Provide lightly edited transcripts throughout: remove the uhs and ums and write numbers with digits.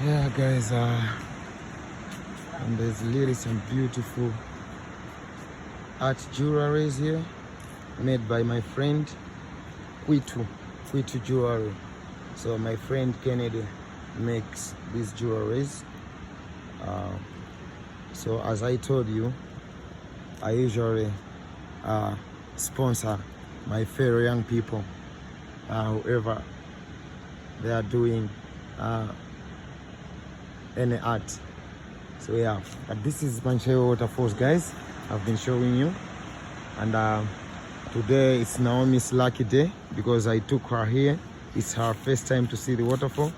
Yeah, guys, and there's really some beautiful art jewelries here made by my friend Kwitu Jewelry. So my friend Kennedy makes these jewelries. So as I told you, I usually sponsor my fellow young people, whoever they are doing any art. So yeah, but this is Mantchewe waterfalls, guys. I've been showing you, and today it's Naomi's lucky day because I took her here. It's her first time to see the waterfall.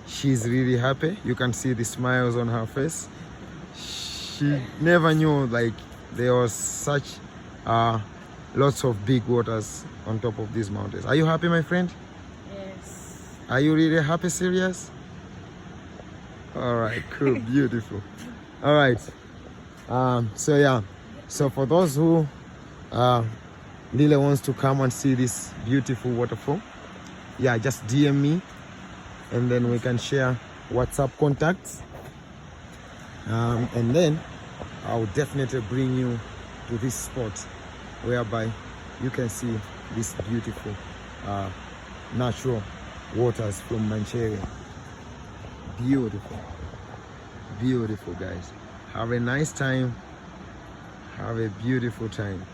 She's really happy. You can see the smiles on her face. She never knew like there was such lots of big waters on top of these mountains. Are you happy, my friend? Yes. Are you really happy? Serious? All right, cool. Beautiful. All right, so yeah, so for those who really wants to come and see this beautiful waterfall, yeah, just DM me and then we can share WhatsApp contacts, and then I'll definitely bring you to this spot whereby you can see this beautiful natural waters from Mantchewe. Beautiful, guys. Have a nice time. Have a beautiful time.